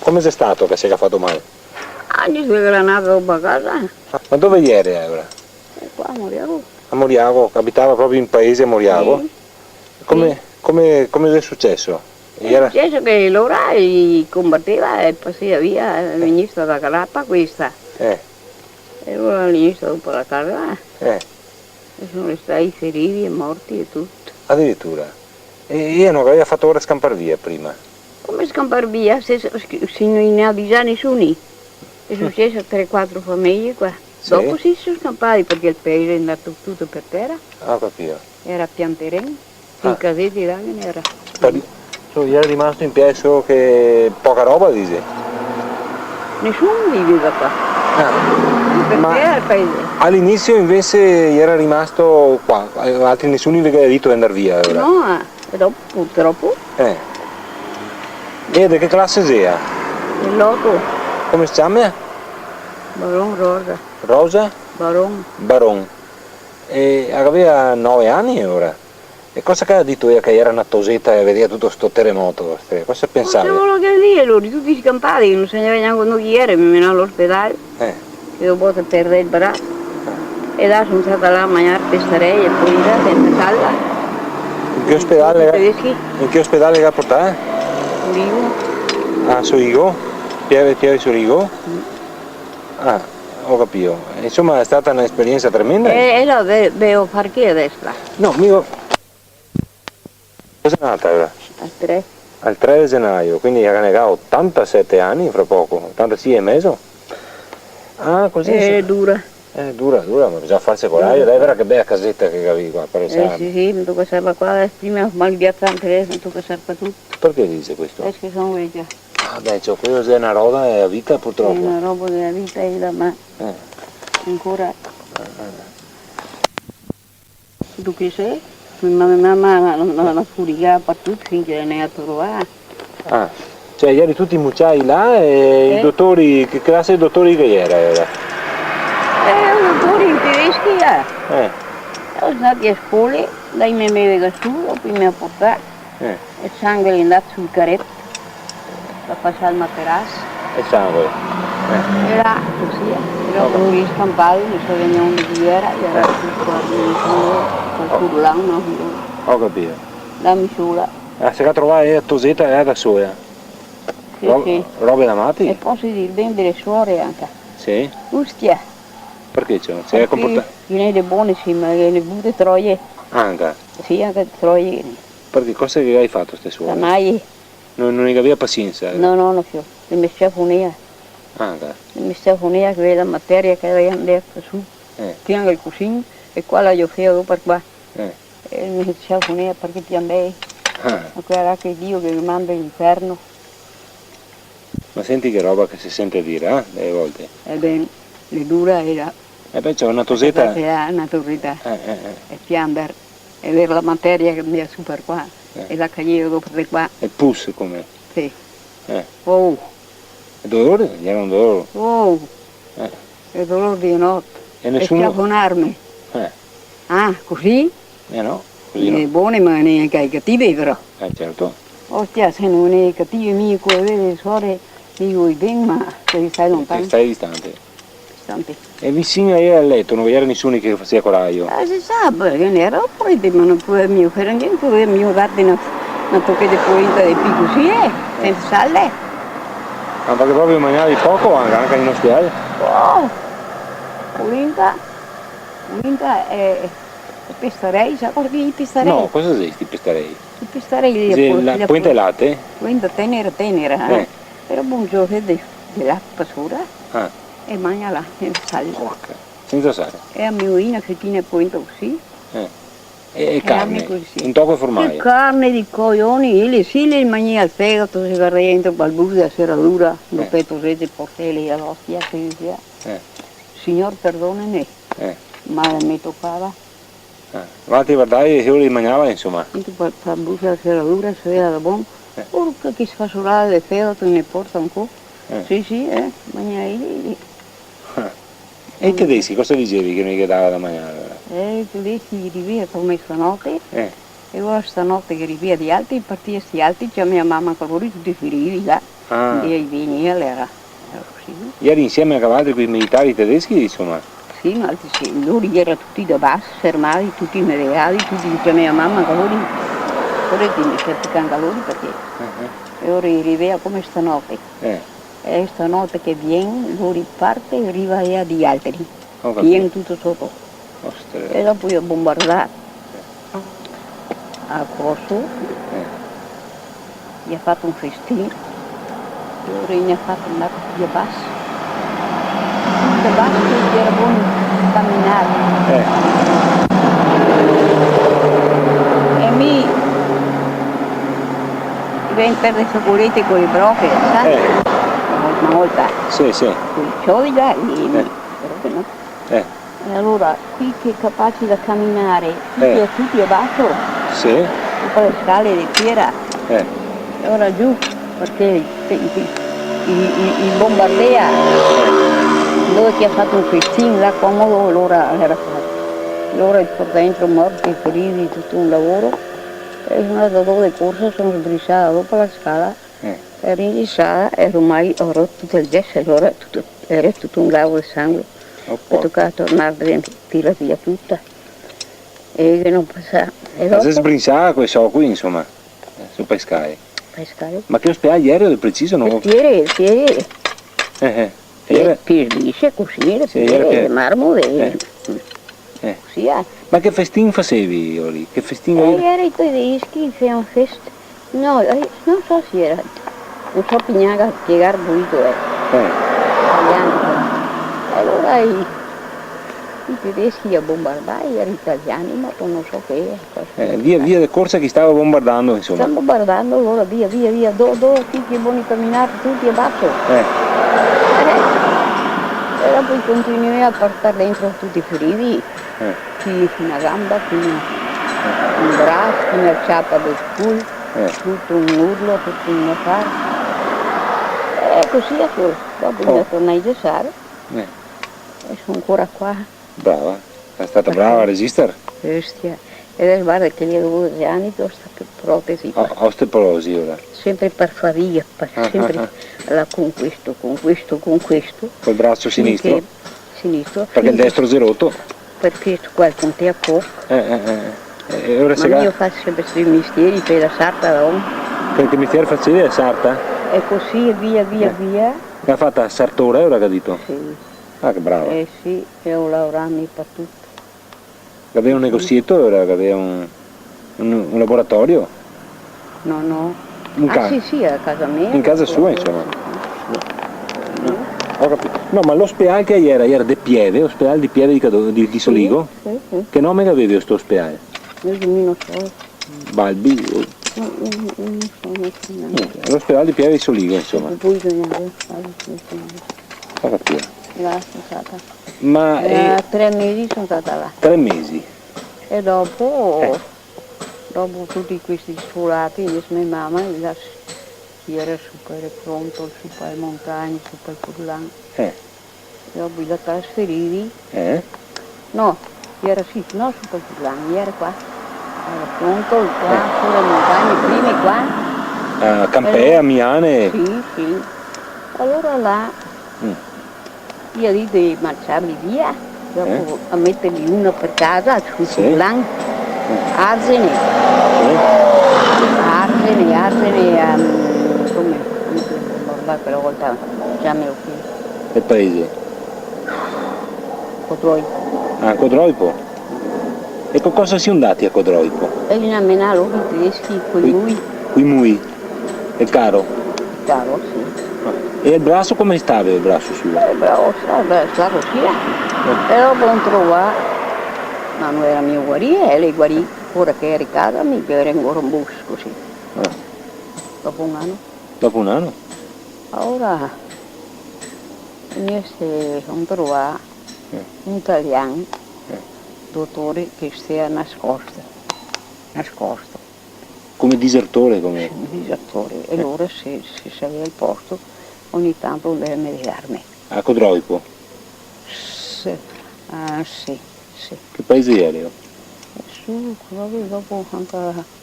Come sei stato che sei fatto male? Anni di granata a casa. Ma dove eri ora? E qua moriamo. A Moriago, abitava proprio in paese a Moriago? Sì. Come è successo? È successo che loro combatteva e poi via, venisse da Calappa questa. Eh, E allora all'inizio dopo la casa eh, e sono stati feriti e morti e tutto. addirittura. E io non aveva fatto ora scampare via prima. Come scampare via? Se non ne ha già nessuno. È successo a 3-4 famiglie qua. Sì? Dopo si sono scampati perché il paese è andato tutto per terra. Ah, ho capito. Era pianterreno, in casetti là che ne era. Gli era rimasto in piedi solo che poca roba, dici? Nessuno viveva qua. Per terra il paese. All'inizio invece gli era rimasto qua, altri nessuno vi aveva detto di andare via. Ora. No, e dopo purtroppo E di che classe sei? il loto, Come si chiama? Baron Rosa, Rosa? Baron. Baron. E aveva 9 anni ora. E cosa che ha detto io che era una tosetta e vedeva tutto sto terremoto? Cosa pensavi? Non lo che dire, loro tutti scampati, non se ne vedeva quando chi era, mi menò all'ospedale, e dopo perdere il braccio. E là sono stata là a mangiare pestarei e poi là senza salla. In che ospedale l'ha portata? Surigo. Ah, Surigo? Pieve Surigo? Ah, ho capito. Insomma è stata un'esperienza tremenda. E là devo fare che adesso? No, mio... Cosa è nata ora? Al 3. Al 3 gennaio, quindi ha negato 87 anni fra poco, 86 e mezzo. Ah, così? È dura. Dura, ma bisogna farsi coraggio, dai, vera che bella casetta che avevi qua, per sì, mi tocca stare qua, prima mal ghiacciante, mi tocca stare qua tutto. Perché dice questo? Perché sono vecchia. Ah beh, cioè, quello è una roba della vita purtroppo. È una roba della vita e da me. Ancora. Tu che sei? Mia mamma non furiga per tutto finché ne ha trovato. Ah, cioè ieri tutti i mucciai là e i dottori, che classe di dottori che era? Un dottore in tedeschi, sono andati a scuola, lei mi aveva su, poi mi ha portato, il sangue è andato sul caretto, la faccia al materasso. E sangue? Era così, però non gli scampati, non so neanche chi era tutto al curlano, Ho capito. la misura. Se la trovai a Toseta era da sola? Sì. Robe da matti? E posso dire bene delle suore anche. Sì? Ustia. Perché c'è? Si è comportato? Ne è buone, sì, ma ne bute troie. Anche? Sì, anche troie. Perché cosa che hai fatto queste suore? Mai. Non ne aveva pazienza? No, più. Le messe funia. Anche? Le messe funia che vede la materia che aveva andato su. Tiene il cucino e qua la io feo per qua. E le messe funia perché ti andai. Ma guarda che Dio che mi manda all'inferno. Ma senti che roba che si sente dire, delle volte? Ebbene, le dura era. E beh c'è una tosetta. Una tosetta. E piangere. E avere la materia che andiva su per qua. E la caglieva dopo per qua. E pus come? Sì. Oh. E dolore? Gli era un dolore? Oh. E dolore di notte. E nessuno... E schiavonarmi. Ah, così? No, così no. È buone ma neanche ai cattivi però. Certo. Ostia, se non è cattivi miei come vede le suore, dico bene, ma se stai lontano. Stai distante. Distante. E vicino a lei al letto non c'era nessuno che faceva coraggio? Si sa, perché ne era poi, ma non può mio fare niente, può mio dare una tocca di polenta di più così, senza sale. Ma perché proprio mangiavi poco anche in ospedale? Oh, polenta e pestarei, sa cosa che i pestarei? No, cosa sei sti pestarei? I pestarei lì la polenta e latte? Polenta tenera, però buongiorno dell'acqua sola e mangia là, senza sale. Senza sale? E a mio ina che tiene polenta così. E carne? Un tocco di formaggio? E carne di coglioni, sì, le mangia al fegato, si va dentro, balbusa, la serradura, lo petto rete, portele, all'ostia, che sia. Signor, perdonami, ma mi toccava. Ma ti guardavi e io li mangiava, insomma? Balbusa, la serradura, se era da buono. Porca che si fa solare del fegato ne porta un po'. Sì, mangiai. E i tedeschi cosa dicevi che non gli dava da mangiare? I tedeschi gli via come stanotte E ora stanotte che rivia di altri, partire sti altri, c'è mia mamma con loro tutti feriti là. E i vini era così. Ieri insieme a cavallo con i militari tedeschi, insomma? Sì, ma altri sì, loro erano tutti da basso, fermati, tutti immediati, tutti di mia mamma con loro. Ora quindi cercano con loro perché. E ora rivia come stanotte. E stanotte che viene, loro parte e arriva via di altri. Viene tutto sotto. E dopo io ho bombardato. A Kosovo, gli ha fatto un festino, ora gli ha fatto andare tutti a basso, tutti a basso che era buono camminare. E mi diventa le scioccolette con le broche, sai? Una volta. Sì, sì. Con i ciodi là, no? E allora, qui che è capace da camminare, tutti a basso. Sì. Dopo le scale di fiera. E ora giù, perché il bombardea, dove che ha fatto un festino là comodo, allora era fatto. Allora il porta dentro morti, feriti, tutto un lavoro. E sono andata dove corsa, sono sbriciata dopo la scala, ero inghissata e ormai ho rotto tutto il gesso, allora era tutto un lago di sangue. Ho toccato tornare dentro, tira via tutta. E che non passava. Ma se sbrinsava questo qui, insomma, su pescare. Pescare? Ma che ospedale ieri o del preciso? Non ho... Piede. Era... Pierdisce così, il marmore. Così è. Ma che festin facevi, Oli? Che festin era i tedeschi, facevano festa. No, non so se era. Non so piegare pulito allora i tedeschi a bombardare, erano italiani, ma non so che è. Via di corsa che stava bombardando, insomma. Stanno bombardando, allora via, dove tutti buoni camminati, tutti a basso. E poi continuai a portare dentro tutti i feriti, qui una gamba, qui un braccio, qui una ciappa del culo, tutto un urlo, tutto un affare. E così è solo. Dopo mi tornai a gessare e sono ancora qua. Brava, è stata brava a resistere. Bestia. E guarda che gli avevo 2 anni, questa protesi. Osteoporosi ora. Sempre per favia, sempre con questo. Col braccio sinistro? Sinistro. Perché il destro si è rotto? Perché qua con te a poco. E ora ma io faccio sempre questi mestieri per la sarta da uomo. Che mestiere facevi la sarta? E così via. L'ha fatta sartora ora che dito? Sì. Ah, che brava. Sì, e ho lavorato per tutto. Aveva un negozietto ora, aveva un laboratorio? No. Sì, a casa mia. In casa sua, insomma. Ho capito. No, ma l'ospedale che era di piede, l'ospedale di piede di Soligo? Sì. Che nome avevi questo ospedale? Io non so. Balbi? Non so. L'ospedale di piede di Soligo, insomma. Ho capito. Grazie, stata. Ma 3 mesi sono stata là. 3 mesi? E dopo tutti questi sforati, mia mamma, chi era super pronto, super montagne, super Furlan. E dopo li trasferiti. No, era super Furlan, era qua. Era pronto, qua, sulle montagne, prime qua. Campea, Miane? Sì. Allora là, io lì di marciarli via, dopo a metterli uno per casa, su Furlan. Arzene, come quella volta, già me lo chiedo. Che paese? Codroipo. Ah, Codroipo? E con cosa siamo andati a Codroipo? E viene a menare i tedeschi con lui. Qui Mui? È caro? Caro, sì. E il braccio come stava il braccio suo? Il braccio sta così. E dopo non trovavo. Ma non era mio guarire, e lei guarì, ora che era in casa, mi era ancora un bus così. Dopo un anno. Dopo un anno? Ora mi sono trovato un italiano, dottore, che stia nascosto. Come disertore? Come disertore. E allora se saleva il posto, ogni tanto deve medicarmi. A Codroipo? Sì. Che paese eri? su, vabbè, dopo anche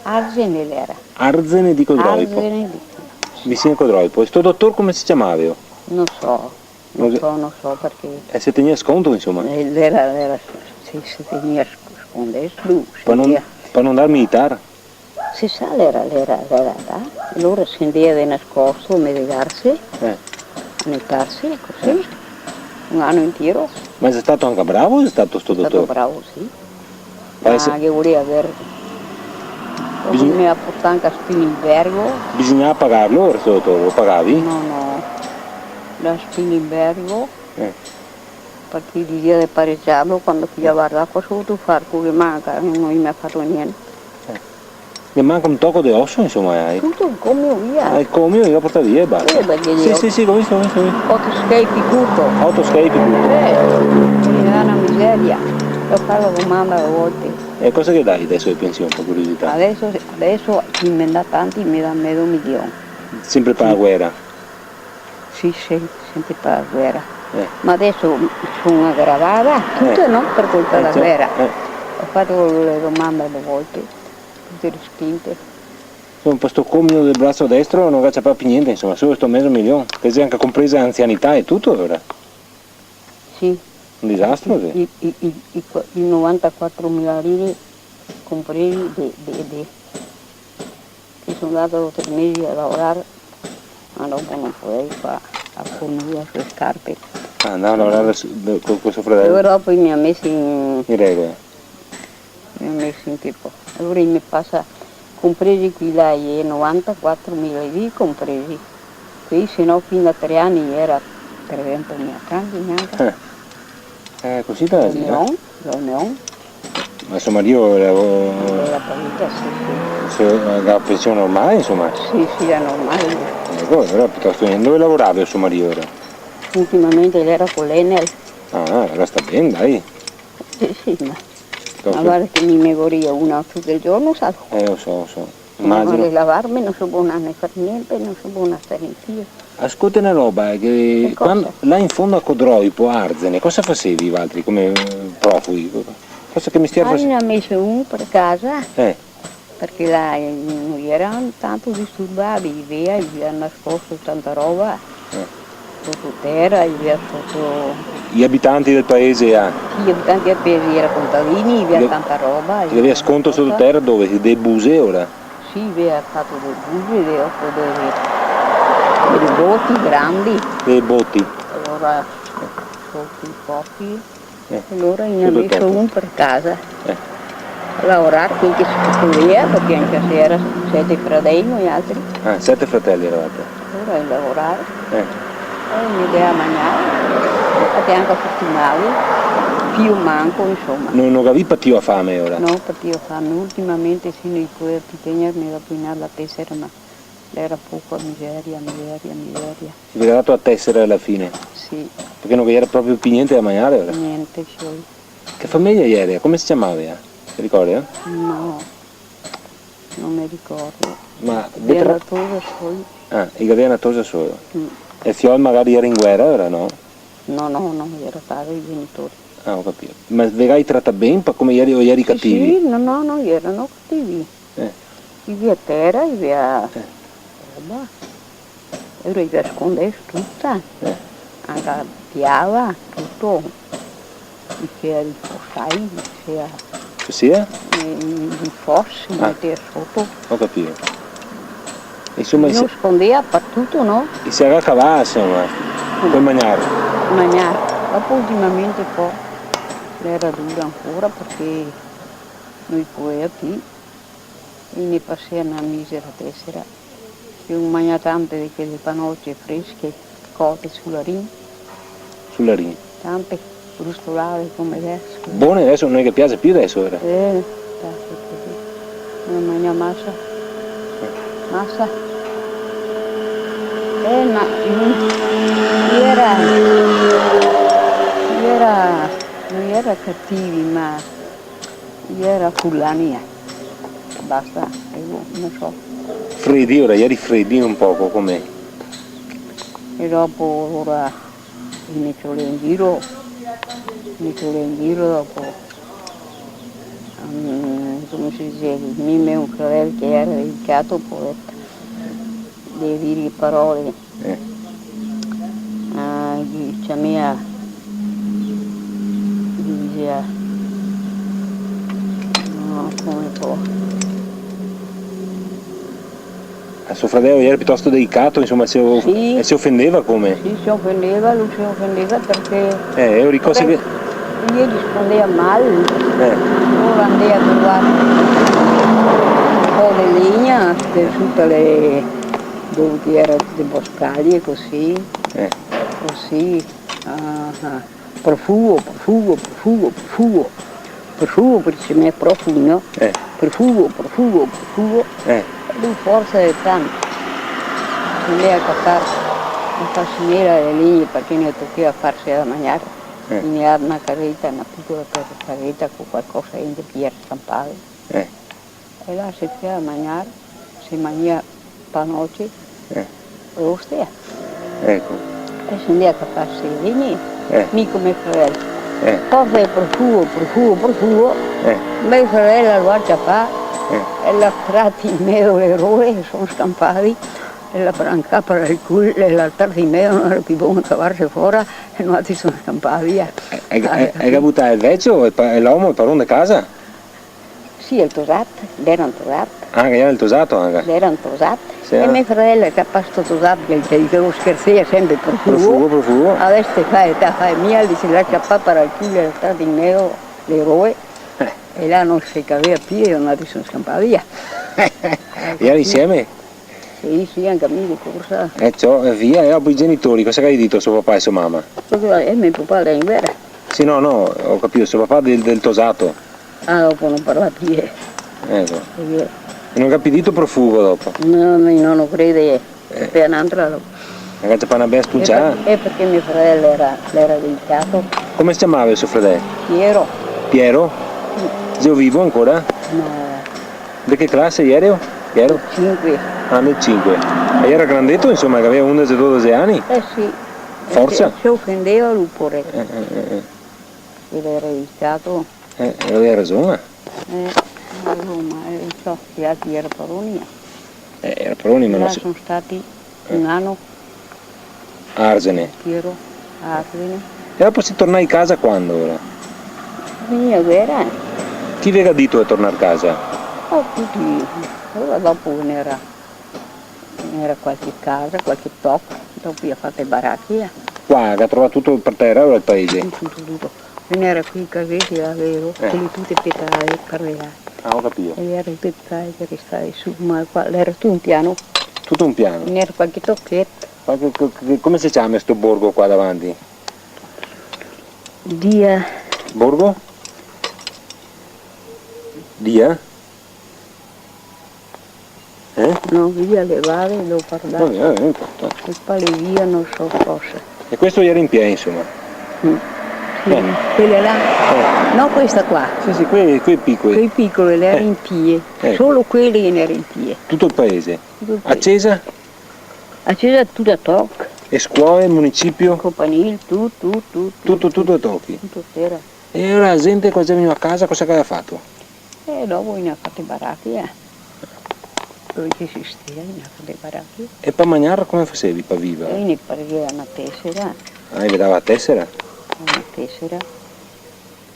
Arzene era. Arzene di Codroipo. Arzene di... Vicino a Codroipo. E sto dottore come si chiamava? Non so perché... E se tenia sconto, insomma? Era se tenia sconto, per non darmi militare? Si sa, era là. Allora scendeva di nascosto a medicarsi, a nettarsi, così, un anno intero. Ma è stato anche bravo o è stato sto dottore? È stato bravo, sì. Ma che voleva avere... Mi ha portato anche a Spilimbergo. Bisognava pagarlo o questo dottore? Lo pagavi? No, da Spilimbergo. Perché l'idea di pareggiarlo quando pigliava l'acqua sotto far pure manca, non mi ha fatto niente. Mi manca un tocco di osso, insomma. Tutto il comio via. Il comio io l'ho portato via e basta. Sì, ho visto. Autoscapi tutto. Autoscapi tutto. Era una miseria. Lo favo domanda a volte. E cosa che dai adesso di pensione, per curiosità? Adesso chi mi dà tanti mi dà mezzo milione. Sempre per la guerra? Sì, sempre per la guerra. Ma adesso sono aggravata, tutto non per colpa della guerra. Ho fatto le domande a volte, tutte respinte. Insomma, questo comino del braccio destro non faccia proprio niente, insomma, solo sto mezzo milione, che è anche compresa anzianità e tutto ora. Sì. Un disastro, sì. I 94.000 lire compresi che sono andato 3 mesi a lavorare, ma dopo non potevo fare a fornire sulle scarpe. Andavo a lavorare con questo fratello? E dopo mi ha messo in regola. Mi ha messo in tipo. Allora mi passa, compresi qui là, 94.000 lire compresi. Qui se no fino a 3 anni era 300.000 franchi neanche. Così da la Leon. Ma suo marito era paura, sì. La pensione normale, insomma? Sì, è normale. Allora piuttosto dove lavorava il suo marito ora? Ultimamente era con l'Enel. Allora sta bene, dai. Sì, ma guarda che mi memoria una tutto il giorno, sa? Lo so. Ma vuole lavarmi, non so buona né fare niente, non so buona stare in fila. Ascolta una roba, che quando, là in fondo a Codroipo, Arzene, cosa facevi Valtri come profughi? Cosa che mestiere facevi? Ne ha messo uno per casa, perché là non erano tanto disturbati, via, gli hanno nascosto tanta roba, sotto terra, gli ha sotto... Gli abitanti del paese? Gli abitanti del paese erano contadini, gli ha tanta roba. Gli aveva sconto sotto terra dove? Dei buse ora? Sì, aveva fatto dei buse, delle botti grandi. Dei botti? Allora, sotto i pochi, allora ne ha messo uno per casa. A lavorare qui che si poteva, perché anche se era 7 fratelli noi altri. 7 fratelli eravate? Allora a lavorare. Mi dava a mangiare, fate anche fortunati, più manco insomma. Non avevi patito a fame ora? No, patito a fame, ultimamente sì, non potevo tenermi da pugnare la tessera, ma era poco miseria. Ti aveva dato la tessera alla fine? Sì. Perché non era proprio più niente da mangiare ora? Niente, solo. Che famiglia era? Come si chiamava? Ti ricordi? No, non mi ricordo. Ma era una cosa sola. aveva una cosa sola. E figlio magari era in guerra ora, no? No, era padre i genitori. Ho capito. Ma vegai tratta bene come eri cattivi? Sì, no, erano cattivi. Via terra, via roba. Ero via scondere tutta. Anche piava, tutto. C'era il fossai, c'era i fossi, metteva sotto. Ho capito. Insomma, non scondeva per tutto, no? E si era cavata, insomma, per mangiare. Dopo ultimamente poi era dura ancora perché non poteva più e ne passava una misera tessera. Io mangiavo tante di quelle panocce fresche, cotte sulla rin. Sulla rin? Tante, brustolate come adesso. Buone adesso, non è che piace più adesso ora? Piace così. Non mangia massa. Ma non era cattivi, ma era fulania. Basta, non so. Freddi ora, ieri freddi un poco, com'è? E dopo ora inizio in giro, mi sono in giro dopo, come si dice, Mimmo è un fratello che era dedicato poeta, delle dire parole, dice mia, diceva, no, come può. Suo fratello era piuttosto delicato, insomma, si offendeva come? Sì, si offendeva, lui si offendeva perché cose che... gli rispondeva male, allora andava a trovare un po' di legna per tutte le... dove erano le boscaglie, così, profugo, perché se mi è profugo, profugo, lui forse è tanto, non è a cattare, non fa finire le linee perché ne toccava farsi da mangiare, quindi ha una carretta, una piccola carretta con qualcosa in pietra stampata, e là si fa a mangiare, si mangia panoci, ostia, ecco. e si andava a farsi le linee, mica mio fratello, forse è profugo, mio fratello lo ha già fatto. E l'ha tratti in mezzo le roe, sono scampati, e la branca per il culo, e l'ha tratti in mezzo, non era più buono cavarsi fuori, e noi altri sono scampati via. Hai buttato il vecchio e l'uomo, il padrone di casa? Sì, il tosato, l'erano tosato. Ah, che era il tosato anche? L'erano tosato. Sì, e mio fratello è capace tosato, che dicevo scherzia sempre profugo. Adesso fai mia, gli si lascia per il culo, e l'ha tratti in mezzo le roe. E là non si capiva più e non sono scampati via. E erano insieme? Sì, anche a me di corsa. Via, e dopo i genitori, cosa hai detto suo papà e sua mamma? E mio papà era in vera. Sì, no, ho capito, suo papà del tosato. Ah, dopo non parla più. Ecco. E non capito profugo dopo? No, non crede, per un'altra dopo. Ragazzi, per una bella spulciata? E perché mio fratello era delicato. Come si chiamava il suo fratello? Piero? Sei vivo ancora? No. Di che classe eri? Piero? 5. Ah, nel 5. E era grandetto, insomma, che aveva 11-12 anni? Sì. Forza? Si offendeva lui pure. Ed era dedicato. Aveva ragione. A Roma, non so, gli altri erano paroni. Era paroni, ma non si... sono stati un anno. Arzene. Piero, Arzene. E dopo si torna in casa quando ora? Veniva guerra. Chi vi ha detto di tornare a casa? Tutti. Allora dopo n'era qualche casa, qualche tocco, dopo gli ha fatto le baracche. Qua, che ha trovato tutto per terra o il paese? Tutto. N'era qui i caseti, avevo, quelli tutti petrali, carrellati. Ah, ho capito. E era il petrali che restava su, ma qua era tutto un piano. Tutto un piano? N'era qualche tocchetto. Come si chiama questo borgo qua davanti? Dia. Borgo? Dia? No, via le varie, l'ho parlato. E poi le via non so cosa. E questo era in piedi, insomma? Sì, quelle là. No, questa qua. Sì, quei piccoli. Quei piccoli erano in pie. Solo quelli erano in pie. Tutto il paese? Accesa? Accesa tutto a tocco. E scuole, municipio? Campanile, tutto. Tutto a tocchi? Tutto c'era. E ora la gente quando veniva a casa cosa aveva fatto? E dopo ne ha fatto baracche. Dove che esisteva, ne ha fatto baracche. E per mangiare come facevi per vivere? E ne pareva una tessera. Ah, gli dava la tessera? Una tessera.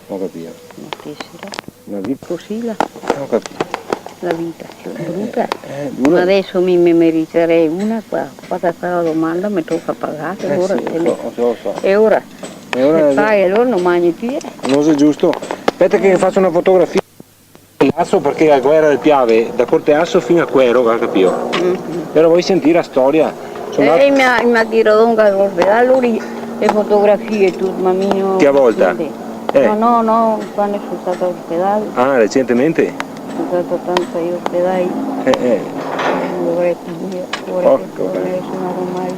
Ho capito. Una tessera. Una vita? Così Ho capito. la vita, brutta. Dura. Ma adesso mi meriterei una qua. Fatta quella domanda mi tocca pagare. Ora Lo so. E ora? E ora Se paghi allora non mangi più. non è giusto. Aspetta che faccio una fotografia. Asso perché la guerra del Piave da Corte Asso fino a Quero, capito? Però vuoi sentire la storia? E mi ha tirato all'ospedale le fotografie tutto, ma mio. Che a volta? No, quando sono stata all'ospedale. Ah, recentemente? Sono stata tanto agli ospedali. Dovrei sono mai.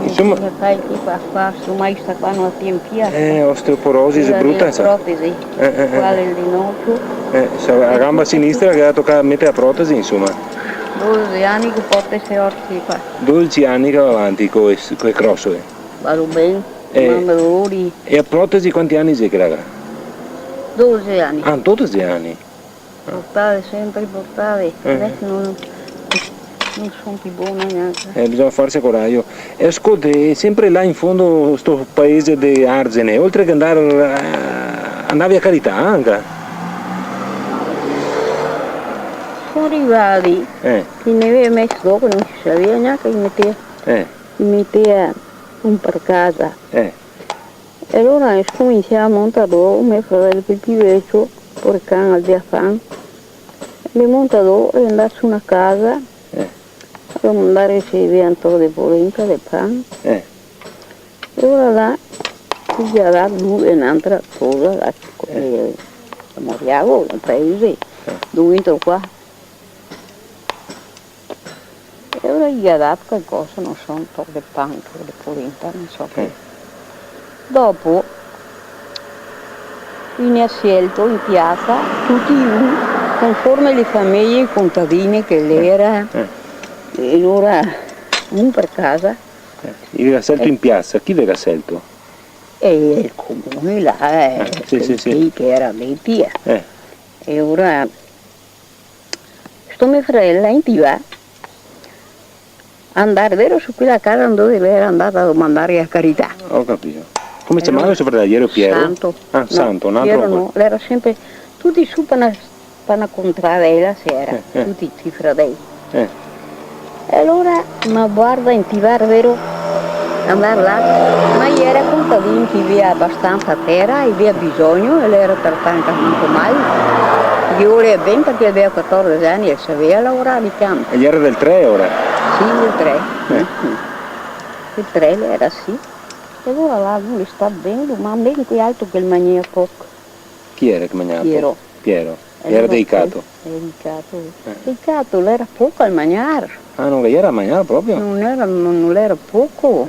Insomma. Sai che qua, mai sta qua non ti impia. Osteoporosi è brutta. Protesi. Quale il ginocchio. La gamba sinistra che ha toccato a mettere la protesi, insomma. 12 anni che porta queste orti qua. 12 anni che va avanti con i crossole. Vado bene. mandorli. E a protesi quanti anni sei che raga? 12 anni. Ah, 12 anni. Portare, sempre portare. Adesso non sono più buona neanche. Bisogna farsi coraggio. E ascolti, sempre là in fondo, sto paese di Arzene, oltre che andavi a Carità anche? Sono arrivati, che ne aveva messo dopo, non si sapeva neanche che metteva un per casa. E allora cominciamo a montare dopo, mio fratello più vecchio, porcano al diafan, le monta dopo e andare su una casa. Per andare a ricevere un po' di polenta, di pane. E ora là, si ha dato un'altra cosa, la moriamo nel paese, dove entro qua. E ora gli ha dato qualcosa, non so, un po' di pane, un po' di polenta, non so che. Dopo, ne ha scelto in piazza tutti conforme le famiglie contadine che l'era. E allora un per casa. Aveva scelto in piazza, chi aveva scelto? E il comune là, sì. Che era dei pia. E ora sto mia sorella in piva andare vero su quella casa dove era andata a domandare a Carità. Ho capito. Come si chiamava il suo fratello? Piero? Santo. Ah, Santo, un altro. Piero no, era sempre tutti su per una contrada sera, tutti i fratelli. E allora mi guarda in tivar vero andare là, ma era contadino che aveva abbastanza terra, aveva bisogno e era per tanto molto male. Gli voleva bene perché aveva 14 anni e sapeva lavorare in campo. E gli era del 3 ora? Sì, del 3. Il 3 era sì. E allora là lui sta bene, ma ben qui altro che il mangiava poco. Chi era che mangiava poco? Piero. Era dedicato? Dedicato, era poco al mangiare. Ah, non era a mangiare proprio? Non era poco.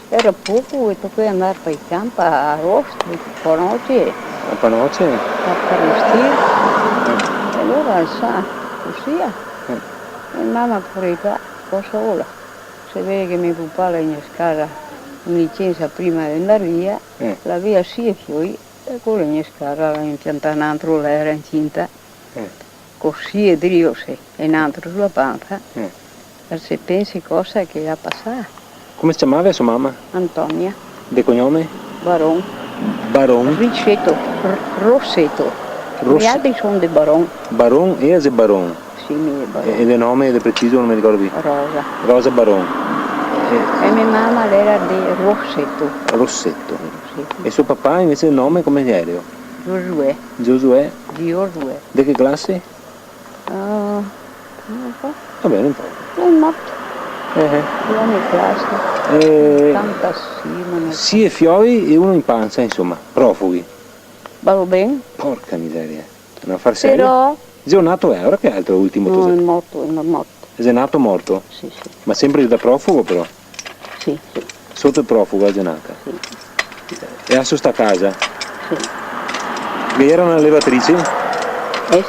Era poco e tocca andare per il campo a rosto, a panoce. A panoce? A parrestire. E allora sa, così. E mamma pure qua, cosa vuole? Se vede che mio papà in scala in licenza prima di andare via, la via sì e fioi, e con la mia scala la impiantata un altro, lei era incinta. Così e driose, e un altro sulla panza. Per se pensi cosa che ha passato. Come si chiamava sua mamma? Antonia. De cognome? Baron. Baron? Ricetto, Rossetto. Gli altri sono di Baron. Baron e de Baron? Sì, mi è Baron. E del nome del preciso non mi ricordo più? Rosa. Rosa Baron. E mia mamma era di Rossetto. Rossetto. E suo papà invece il nome come era? Giosuè. Giosuè? Giosuè. Di che classe? Non so. Va bene, un po'. È morto. Buone classe. Tanta sì, non è. Sì e fiori e uno in panza, insomma, profughi. Va bene? Porca miseria. Non far serio. Però... È nato ora che altro ultimo? No, è morto. È nato morto? Sì. Ma sempre da profugo però? Sì. Sotto il profugo è nata? Sì. E a su sta casa? Sì. Che era un'allevatrice? Sì.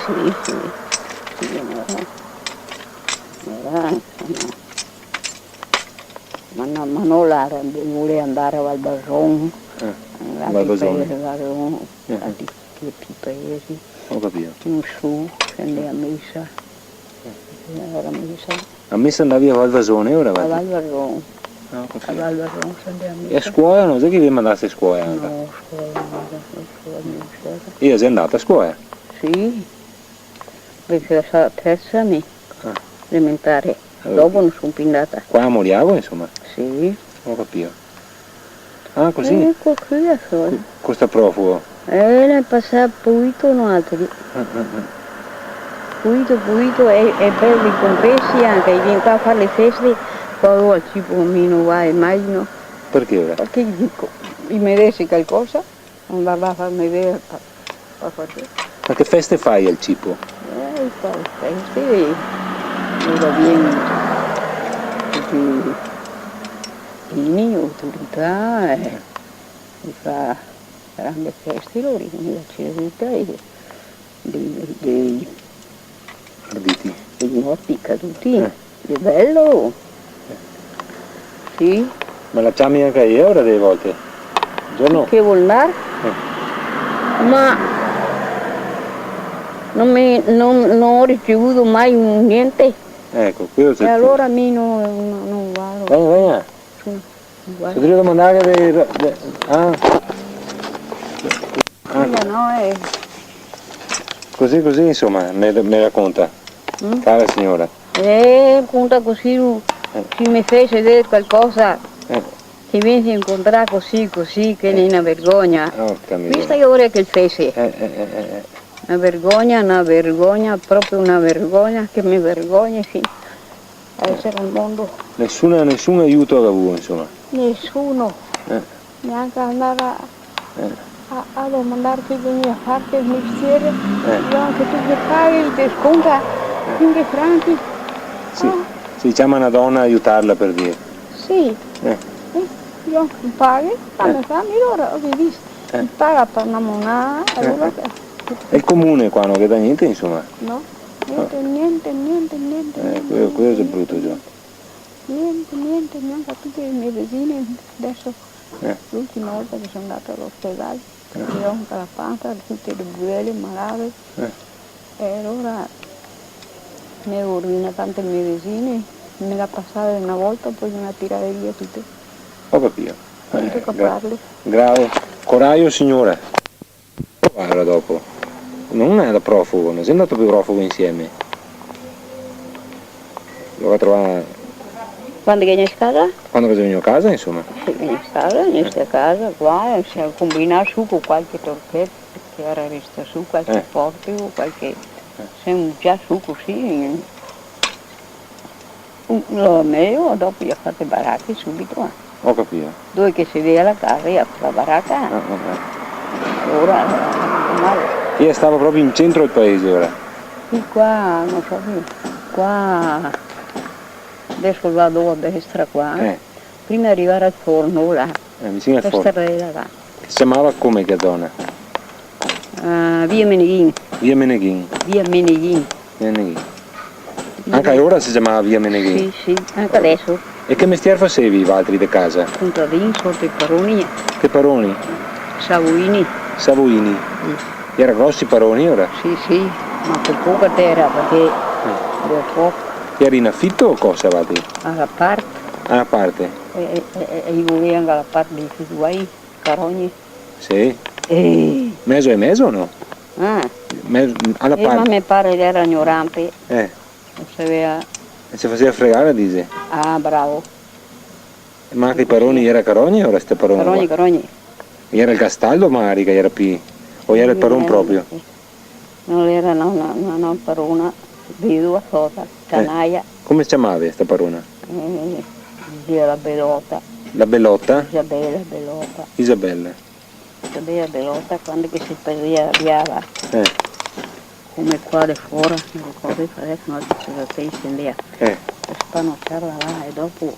Ma non voleva andare a Valbarron, a tutti i paesi. Ho capito. In su, scendeva a messa. A messa andavi a Valvasone ora? A Valbarron. A Valbarron scendeva a messa. E a scuola? Non so che vi mandasse a scuola anche? No, scuola. Io sei andata a scuola? Sì, perché la terza anni elementare. Dopo non sono più andata. Qua a Moriavo, insomma? Sì. Ho capito. Ah, così? Ecco qui a solo. Questo profugo? Ne passava pulito un altro. Pulito e per i compensi anche. Vieni qua a fare le feste, poi al cibo meno va, immagino. Perché ora? Perché gli dico, mi vedessi qualcosa, andava a farmi vedere. Ma che feste fai al cibo? Fa le feste. Ora viene tutti i autorità e fa grandi feste, lo riconosce la civiltà e dei morti caduti. È bello. Sì. Ma la chiami anche io ora delle volte? Buongiorno. Che vuol andare? Ma non ho ricevuto mai niente. Ecco, qui ho E allora a me non vado. Venga. Se devo mandare No, Così insomma, mi racconta. Cara signora. Conta così, se mi fece vedere qualcosa che mi si incontrare così, che è una vergogna. Questa che ora che il fece. Una vergogna, proprio una vergogna che mi vergogna sì. A essere al mondo. Nessun aiuto da voi, insomma. Nessuno. Neanche andare a domandare che vieni a fare il mestiere. Io anche tu che fai, ti sconta 5 franchi. Si chiama una donna a aiutarla per dire. Sì. Io anche paghi, fammi ora ho visto. Mi paga per una monada, allora è il comune qua, non vede niente, insomma. No, niente. Questo è brutto già. Niente, neanche tutte le mie vicine adesso. L'ultima volta che sono andata all'ospedale, perché ho anche la pancia, tutte le buelle, malate. E allora mi ho rovinato tante mie vicine, me la passare una volta, poi me la tirare via tutte. Ho capito. Non tocca parli. Grave. Coraggio signore. Guarda dopo. Non è da profugo, non sei andato più profugo insieme. Lo va a trovare. Quando vieni a casa? Quando vengo a casa, insomma. Sì, vieni a casa, qua, si combina su con qualche torpetto, perché ora resta su qualche portico, qualche. Siamo già su così. Lo meglio, dopo gli ho fatto le baracche subito. Ho capito. Dove che si vede la casa, io la baracca. Allora, male. Io stavo proprio in centro del paese ora. Qui qua, non so più. Qua, adesso vado a destra qua. Prima di arrivare al forno là. Vicino al forno. Questa là. Si chiamava come che zona? Via Meneghin. Via Meneghin. Via Meneghin. Anche ora si chiamava Via Meneghin? Sì, anche adesso. E che mestiere facevi, Valtri, di casa? Contadini, sotto i paroni. Che paroni? Savoini. Era grossi paroni ora? Sì, ma per poca terra, perché del poco. Eri in affitto o cosa, Valtri? Alla parte. Alla parte? E io volevo anche alla parte dei tuoi carogni. Sì. Meso e meso o no? Alla parte. Ma mi pare che era ignorante. Non sapeva. E si faceva fregare, dice? Bravo. Ma anche i paroni era carogni o era ste paroni? Carogni. Era il Castaldo magari che era più? O era il paron proprio? Non era una parona, vedova sota, canaia. Come si chiamava questa parona? Diceva la Bellotta. La Bellotta? Isabella Isabella. Bellotta quando che si avviava. Come qua di fuori, non ricordo che adesso non si scendeva. Per spanocciarla là e dopo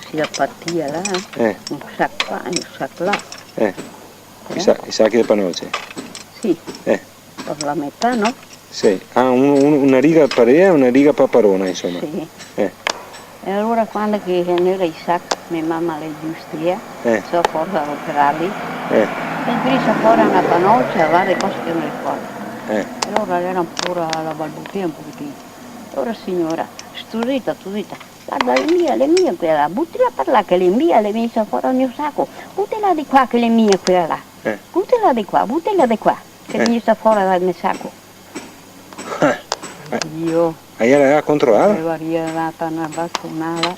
si la partia là, un sacco qua e un sacco là. I sacchi di panoce? Sì, per la metà, no? Sì, una riga parea e una riga paparona, insomma. Sì. E allora quando che era i sacchi, mia mamma l'industria, so forza a operarli, e quindi si fuori una panoccia, varie cose che non ricordo. Allora era ancora la balbuttia un pochettino. Allora signora, studita, guarda le mie quella, buttila per là che le mie sono fuori al mio sacco, buttila di qua che le mie quella là, buttila di qua, che le mie sta fuori dal mio sacco. Io era a controllare? avevo arrivata una bastonata,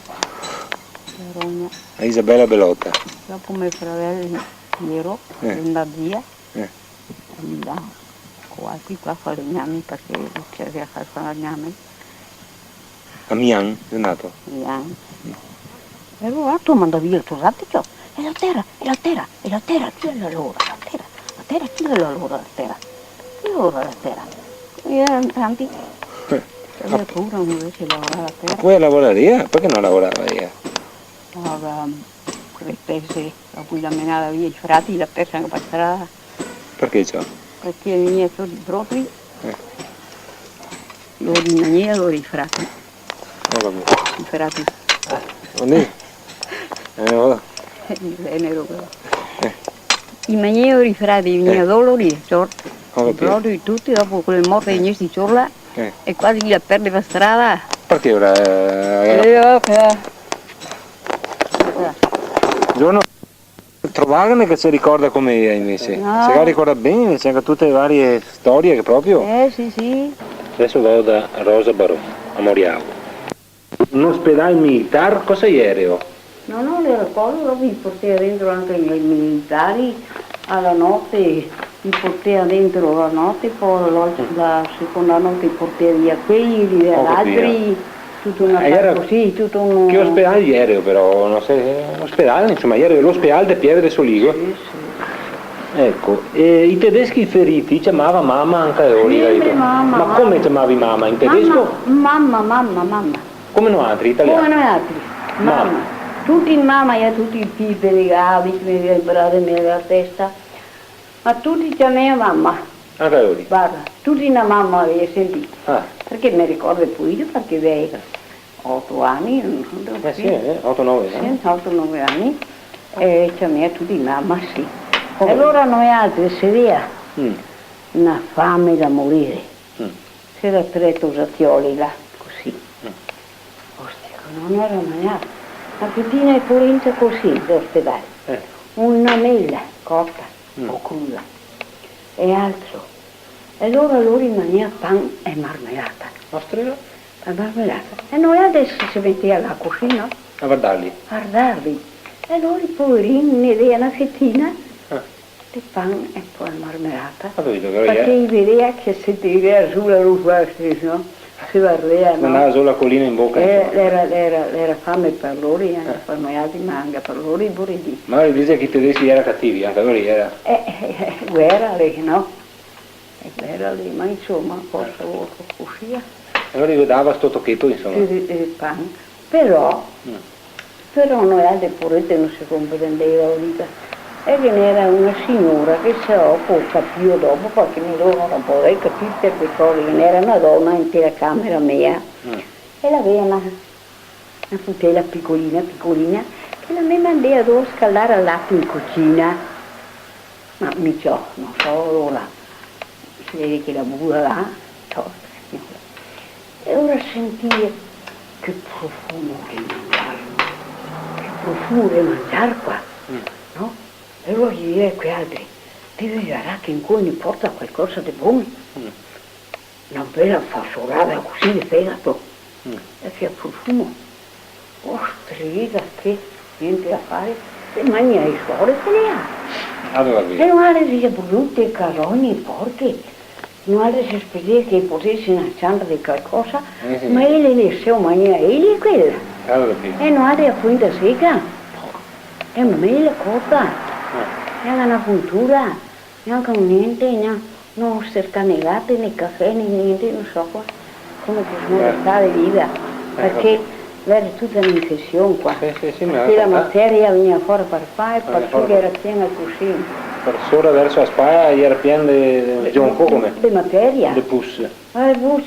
rogna. A Isabella Bellotta. Dopo mio fratello ero, andavo via, qui qua fa legnami perché c'era a fare legnami. A Mian è andato? Mian. E allora tu manda via il tuo latticio, e la terra, chi è la loro, la terra, chi è la loro, chi loro la terra? E erano tanti, avevo paura invece di lavorare la terra. Poi a lavorare? Perché non lavorava io? Allora, quelle pezze, a cui la menava via i frati, la pezza anche per strada. Perché ciò? Perché i miei sono propri, loro di maniera, loro i frati. Ho capito. I frati. Buondì? Vado. Il venero però. I miei frati venivano lì, proprio tutti dopo quelle morte di questi ciorla e quasi la perde per strada. Perché ora? Giorno trovarne che si ricorda come era invece. No. Se la ricorda bene, c'è anche tutte le varie storie che proprio. Sì. Adesso vado da Rosa Barò, a Moriao. Un ospedale militare, cosa aereo? No, le ricordo, mi portava dentro anche i militari alla notte, mi portava dentro la notte, poi la seconda notte portava via quelli, gli altri, tutto una cosa così, tutto un... Che ospedale aereo però, non so, ospedale, insomma, aereo, l'ospedale di Pieve del Soligo. Sì. Ecco, e i tedeschi feriti chiamava mamma anche loro. Mamma. Ma come chiamavi mamma? In tedesco? Mamma. Come noi altri, italiani? Come noi altri, mamma. Tutti in mamma e tutti i pipi legali, che mi vibrare nella testa. Ma tutti chiamavano mamma. Anche loro? Guarda, tutti una mamma avevo sentito. Perché mi ricordo pure io, perché avevo 8 anni. 8-9 anni. 8-9 anni. E chiamavano tutti mamma, sì. E allora noi altri si via una fame da morire. C'era 3 tosatioli là, così. Ostia, non era mangiato. La pettina è corrente così, l'ospedale. Una mela cotta o cruda e altro. E allora loro mangiavano pan e marmellata. Ostrella? La marmellata. E noi adesso si metteva là così, no? A guardarli? Guardarli. E loro i poverini ne avevano una fettina di pan e poi marmellata. Perché vedeva che se ti vedeva sulla luce, no? Si guardava, no? Andava solo la collina in bocca. Era fame per loro, anche per noi altri, ma anche per loro i burriti. Ma dice che i tedeschi erano cattivi, anche loro era. Guerra lì, no? Guerra lì, ma insomma, forse così. Allora gli dava sto tocchetto, insomma. Il pan. Però noi altri purette non si comprendeva la vita. E che n'era una signora che se dopo capivo dopo, perché loro non potevo capire queste cose, che n'era una donna in la camera mia e l'aveva una putela piccolina, che la me mandava dove scaldare il latte in cucina. Ma mica, non so, ora si vede che la bua là, e ora sentire che profumo di mangiare qua, no? E allora gli direi a quei altri, devi vedere che in cui mi porta qualcosa di buono. Una bella fassolata così di fegato. E che profumo. Ostrita, che niente da fare. E mangia i suori se ne ha. E non si brutte caroni, porche. Non si spedeva che potessero accendere di qualcosa, ma egli le se mangia egli quella. E non ha appunto secca. E mele cotta. Neanche una puntura, neanche un niente, non stercanegate, né caffè, né niente, non so come bisogna stare viva, perché era tutta un'infezione qua, perché la materia veniva fuori per fare, perché era piena così. Per sopra verso la spalla era piena di gionco come? Di materia. Di pus.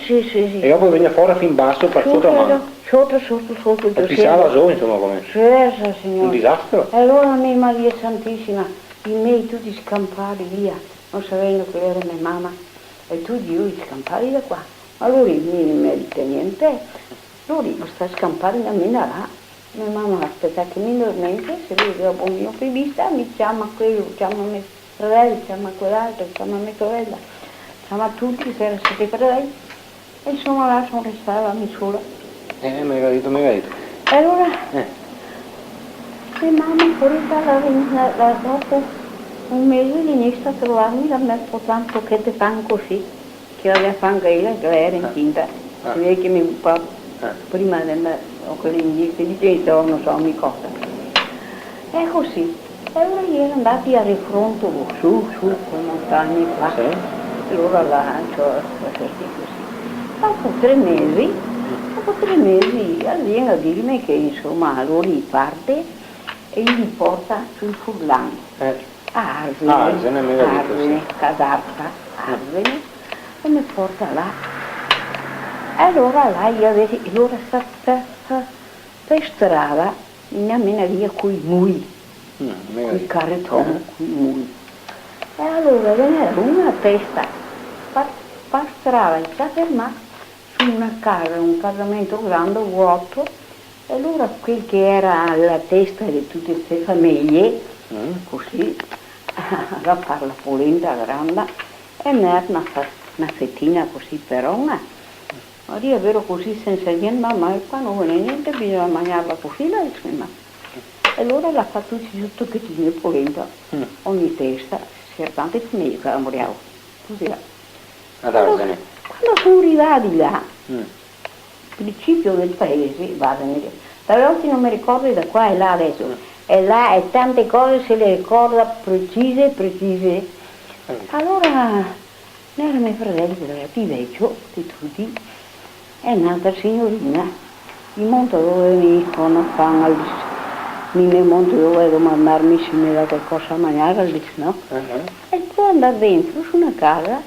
Sì. E dopo veniva fuori fin basso per sotto la mano. Sotto. E pisava giù, insomma, come? Certo, signore. Un disastro. E allora mia Maria Santissima, i miei tutti scampati via, non sapendo che era mia mamma, e tutti io scampati da qua. Ma lui non merita niente, lui sta scampando da me da là. Mia mamma aspetta che mi dormente, se lui dopo un mio vista mi chiama quello, chiama mio fratello, chiama quell'altro, chiama mia sorella, chiama tutti, se erano 7 fratelli, e insomma là sono restata mi sola. Mi aveva detto. E allora, mia mamma la dopo un mese inizia a trovarmi la mia tanto che ti fanno così, che aveva fatto lei, che era incinta, si vede che mi papà prima del dice non so mi cosa. E così. E allora gli erano andati a rifronto su con montagne qua. E allora là, così. Dopo 3 mesi viene a dirmi che insomma lui parte e gli porta sul Furlan. A Arvene, Casarta, Arvene, e mi porta là. E allora là sta per strada, una mena via coi mui, il carrettone, e allora veniva una testa, pastrava e si fermava su una casa, un casamento grande, vuoto, e allora quel che era la testa di tutte queste famiglie, così, a fare la polenta grande, e ne una fettina così per una. Ma io vero così senza niente, ma qua non vuole niente, bisogna mangiarla così, la insomma. E allora l'ha fatto tutto che tiene polenta, ogni testa, certamente famiglie che moriamo. Così là. Ad Arzene. Quando sono arrivati là, principio del paese, oggi non mi ricordo da qua e là adesso, e là e tante cose se le ricorda precise. Allora, era mio fratello che era più vecchio di tutti, e un'altra signorina, mi monta dove mi fanno fare, mi monta dove devo mandarmi se mi dà qualcosa a mangiare, no? E poi andare dentro su una casa,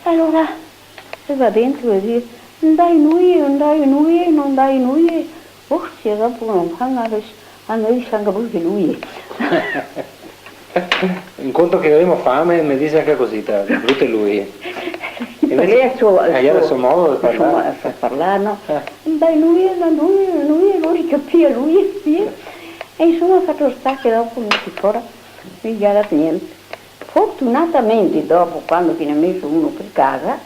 e allora si va dentro e dice, non dai noi, se dopo non fanno a noi sanno brutte lui. In conto che avevamo fame mi dice anche così, brutte lui. Perché era il suo modo di parlare. No? Dai lui, lui capiva lui, e insomma ha fatto sta che dopo non si ancora non gli ha dato niente. Fortunatamente dopo, quando viene messo uno per casa,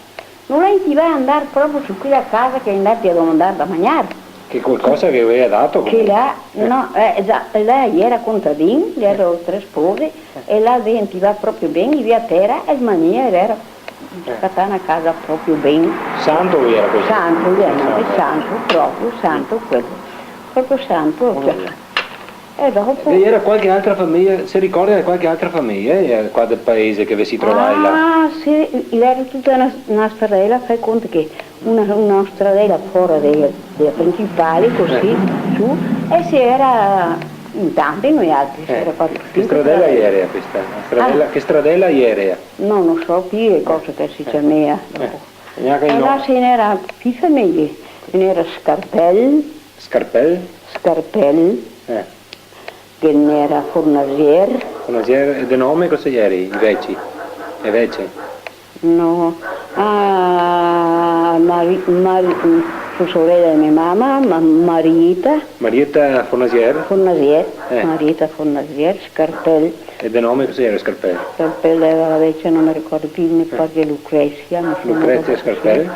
non lei ti va ad andare proprio su quella casa che è andati a domandare da mangiare. Che qualcosa che aveva dato? Che là, no, lei era contadino, le erano 3 spose, e là dentro va proprio bene, via terra, e mania era stata una casa proprio bene. Santo lui era così? Santo, lui era santo, quello, proprio santo. Cioè. E dopo... E era qualche altra famiglia, si ricorda di qualche altra famiglia qua del paese che vi si trovava là? Ah, sì, era tutta una stradella, fai conto che una stradella fuori delle principali, così, su, e si era in tanti noi altri, si era fatto che stradella ieri questa? Che stradella ieri? No, non so più cosa che si chiamava. E là se ne era più famiglie, se ne era Scarpel, che ne era Fornasier. Fornasier, di nome cosa ieri? Invece? No, sua sorella di mia mamma, Marietta Fornasier? Marietta Fornasier, Scarpel. E di nome cosa era Scarpel? Scarpel era invece, non mi ricordo più, mi pare che Lucrezia. Lucrezia Scarpel?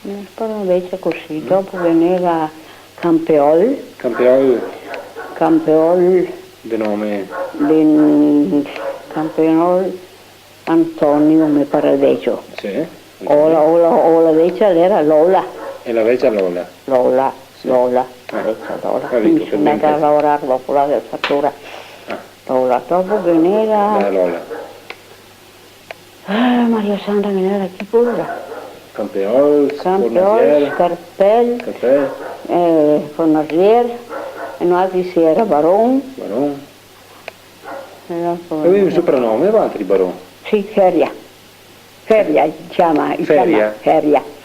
Mi ricordo invece così, dopo veniva Campeol. Di nome? Campeol Antonio, mi pare adesso. Sì. O la vecchia era Lola. E la vecchia Lola? Lola. Quindi sono andata a lavorare dopo la fattura. Lola, dopo veniva... Lola. Maria Santa veniva chi pure? Campeol, Scarpel, Fornasier, e noi altri si era Baron. Avevi un soprannome o altri Baron? Sì, Feria si chiama. Feria.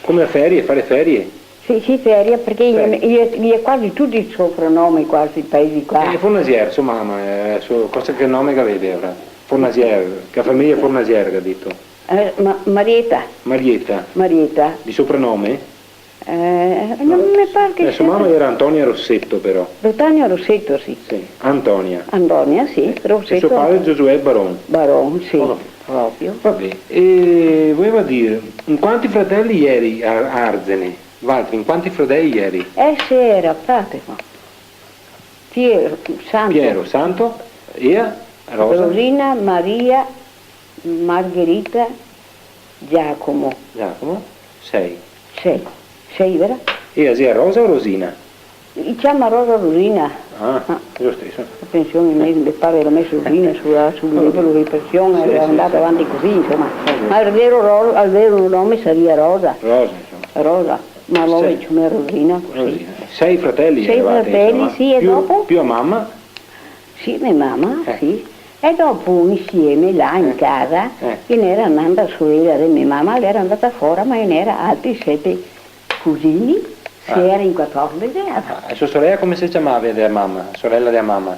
Come ferie? Fare ferie? Sì, Feria, perché io quasi tutti i soprannomi, quasi i paesi qua. E Fornasier, sua mamma, che nome che aveva ora? Fornasier, che famiglia Fornasier che ha detto? Marietta. Di soprannome? Non mi pare che sua mamma era Antonia Rossetto però. Antonia Rossetto, sì. Antonia, sì. Rossetto. E suo padre Giosuè Baron. Baron, sì. Proprio. Vabbè, e voleva dire, in quanti fratelli eri a Arzene? Valtri, in quanti fratelli eri? Se era Fatima, Piero, Santo, e Rosa? Rosina, Maria, Margherita, Giacomo. 6. Sei, vero? E sia Rosa o Rosina? Si chiama Rosa Rosina. Lo stesso. La pensione mi pare che l'ha messo Rosina sul libro di pensione, è andata avanti così, insomma. Ma il vero nome sarebbe Rosa. Rosa, ma l'ho messo Rosina così. 6 fratelli? 6 fratelli, sì, e dopo? Più a mamma? Sì, mia mamma, sì. E dopo insieme là in casa, che ne era andata sorella di mia mamma, lei era andata fuori, ma ne era altri 7 cugini, si era in 14. E sua sorella come si chiamava della mamma? Sorella della mamma?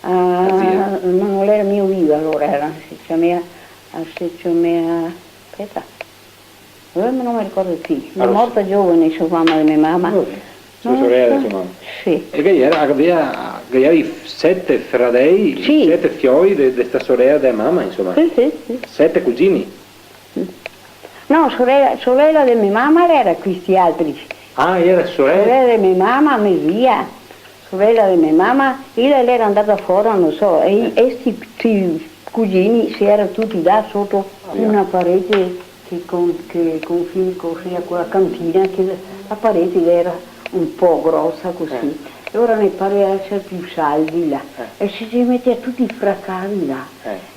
Non era mio vivo allora, era aspetta, non mi ricordo più, è morta giovane sua mamma e mia mamma. Sua sorella e sua mamma? Sì. E che avevi 7 fratelli, Sì. 7 fioi di questa sorella della mamma, insomma? Sì. 7 cugini? No, sorella di mia mamma era questi altri. Ah, era sorella? Sorella di mia mamma, mia zia, sorella di mia mamma, lei era andata fuori, non so, e questi cugini si erano tutti là sotto una parete che confina così a quella cantina, che la parete era un po' grossa così. E ora ne pareva essere più saldi là. E si metteva tutti fracavi là.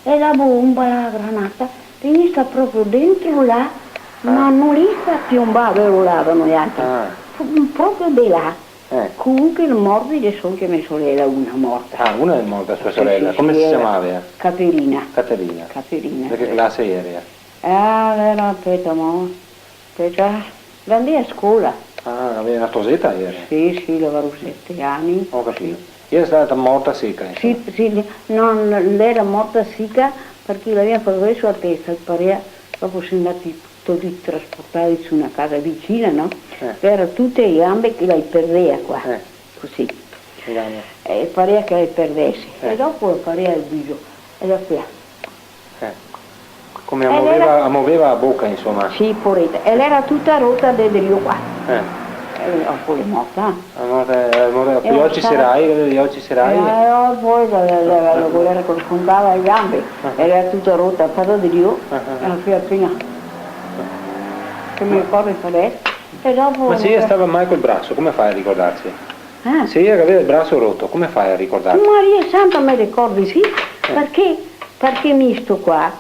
E la bomba, la granata, veniva proprio dentro là, ma non li fa piombare, volavano gli altri. Proprio di là. Comunque il morbido sono che mia sorella, una morta. Ah, una è morta sua sorella. Sì, come si era chiamava? Caterina. Caterina. Caterina. Da che classe era? Era, aspetta, andai a scuola. Ah, aveva una tosetta era? Sì, avevo 7 anni. Ho capito. Io era stata morta secca. Sì, non, lei era morta secca perché l'aveva fatto sulla testa, pareva, dopo sono andati tutti trasportati su una casa vicina, no? Era tutte le gambe che lei perdeva qua, così. E pareva che lei perdesse. E dopo pareva il viso. E da qui. Come muoveva la bocca, insomma. Sì, poretta. E lei era tutta rotta da io qua. Poi è morta. Con gli occhi serai? Poi la corrispondeva le gambe. Era tutta rotta, parla di Dio. Appena. Che mi ricordo adesso. E dopo. Ma se io stava mai col braccio, come fai a ricordarsi? Se io aveva il braccio rotto, come fai a ricordarsi? Maria Santa mi ricordi, sì, perché misto qua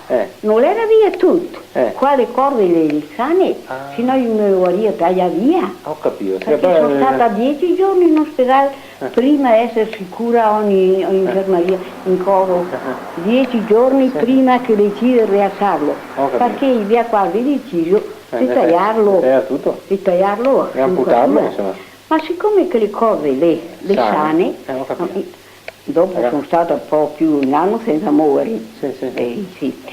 non era via tutto. Qua le corde le sane, se no io mi vorrei tagliare via. Ho capito. Perché sono stata 10 giorni in ospedale, prima di essere sicura ogni infermeria in coro, 10 giorni prima che decide di rialzarlo. Perché via quasi deciso di tagliarlo. Di tagliarlo. E amputarlo, insomma. Ma siccome che le cose le sane, dopo sono stata un po' più un anno senza muovere. Sì.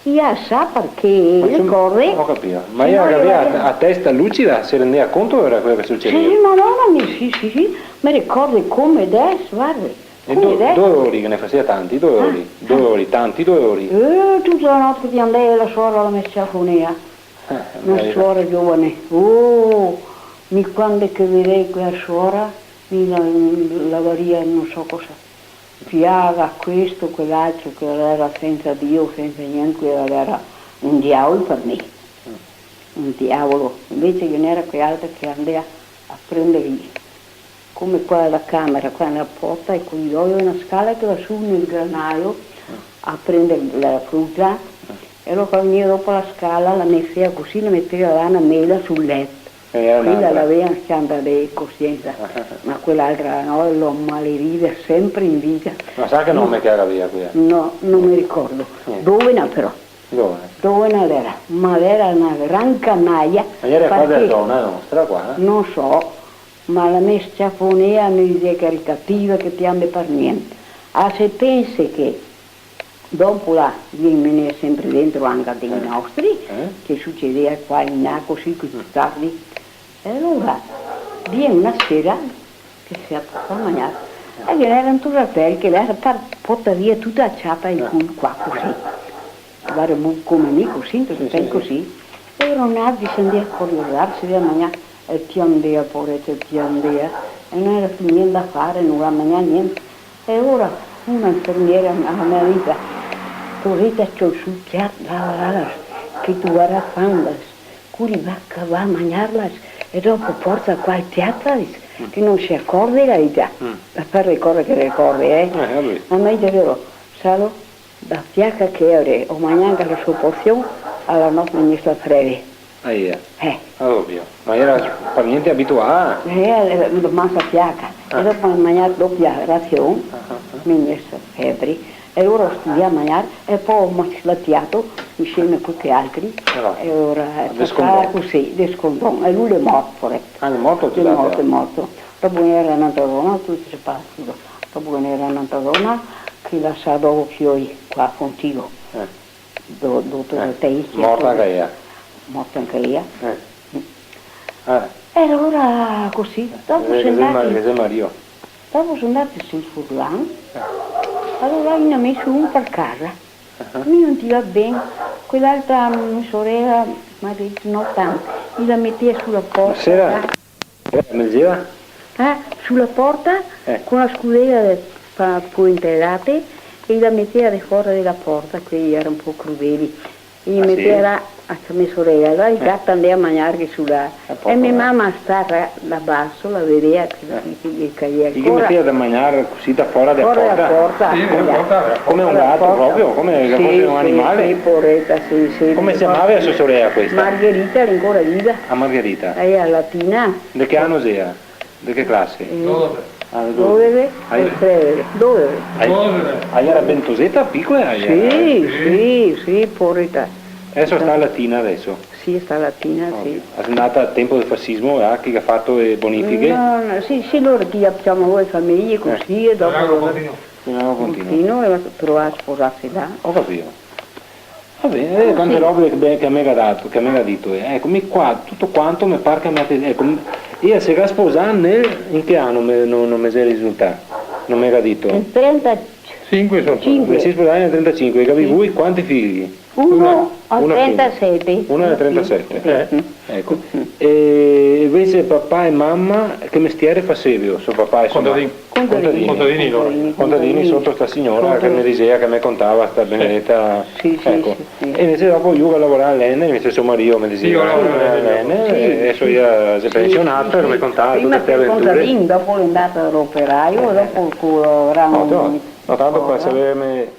Io sa perché le cose. Ho capito. Ma io aveva a testa lucida, si rendeva conto era quello che succedeva? Sì, madonna, sì. Mi ricordo come adesso, guarda. E 2 ore che ne faceva tanti, 2 ore. 2 ore, tanti 2 ore. Tutta la notte ti andai la suora alla mesciafonia. Una suora giovane. Quando che vedei quella suora, mi lavaria non so cosa, piaga questo, quell'altro, che era senza Dio, senza niente, era un diavolo per me, un diavolo, invece che non era quell'altro che andava a prendere, come qua alla camera, qua nella porta, e con una scala che va su nel granaio a prendere la frutta, e allora veniva dopo la scala, la metteva così, la metteva là una mela sul letto. Quella l'aveva schianta di coscienza, ma quell'altra no, l'ho malediva sempre in vita. Ma sa che nome che era via qui? No, non mi ricordo. Dove era però? Dove era? Ma era una gran canaglia. Ma era qua della zona nostra qua? Non so, ma la mia sciafonea non è caritativa che ti ande per niente. Se pensi che dopo là viene sempre dentro anche dei nostri, che succedeva qua in là così più tardi. E allora viene una sera che si è fatto a mangiare e che erano tutti fratelli che l'era portata via tutta la ciapa e qua così. Guarda come me così, così. E erano nati si andava a corriorarsi via a mangiare e ti andava, poveretta, ti andava. E non era più niente da fare, non aveva mangiato niente. E ora una infermiera alla mia vita, porretta c'ho sul piatto, che tu guarda quando, curi va a mangiarlas. E dopo porta qua il piatto che non si accorge la vita, per ricordare che ricordi, ma mi dicevo, salo, da fiacca che ore, ho mangiato la sua porzione alla notte ministra Frevi. Ovvio, ma era per niente abituata? Era massa fiacca, e dopo ho mangiato doppia razione, ministra Febri. E ora studiamo a mangiare e poi ho masticato insieme a tutti gli altri e ora è così, descontò, e lui è morto. È morto? È morto. Dopo era un'altra donna, tutti si passano. Dopo era un'altra donna, che la sa dopo poi qua contigo. Dove te morta anche io. Morta anche io. E allora così, dopo sono andati sul furlan, allora hanno messo un per casa, mi non ti va bene, quell'altra mia sorella mi ha detto no tanto, mi la metteva sulla porta. Sera? Mi diceva? Sulla porta con la scudella puntellate e la metteva fuori della porta, quelli erano un po' crudeli, e mi metteva a mia sorella, allora il gatto andava a mangiare sulla... E mia mamma stava da basso, la vedeva che gli caglieva ancora. Chi metteva da mangiare così da fuori della porta? Fuori dalla porta. Sì, come un gatto proprio, come fosse un animale? Sì, porretta, sì. Come si chiamava la sua sorella questa? Margherita, era ancora viva. Margherita. Lei è latina. Di che anno era? Di che classe? Dove? Dove? Era bentosetta piccola? Sì, porretta. Adesso sta a Latina adesso? Sì, sta a Latina, sì. È andata al tempo del fascismo, chi ha fatto le bonifiche? No, sì, loro ti facciamo voi famiglie così e dopo... Continua e trovare a sposarsi là. Ho capito. Va bene, tante robe che a me ha dato, che a me ha detto. Eccomi qua, tutto quanto mi pare che mi ha detto. Io si era sposato in che anno non mi si è risultato? Non mi ha detto. In 35 sono. Mi si è sposato nel 35, capi voi quanti figli? Uno a 37. Uno a 37, ecco. E invece papà e mamma, che mestiere facevano? Suo papà e sua mamma? Contadini sotto sta signora che mi diceva, che mi contava sta benedetta. Ecco. E invece dopo io che lavoravo all'Enne, invece suo marito mi diceva all'Enne, e adesso io si è pensionato e mi contava tutte queste avventure. Contadini, dopo è andato all'operaio, dopo il culo No, tanto per sapere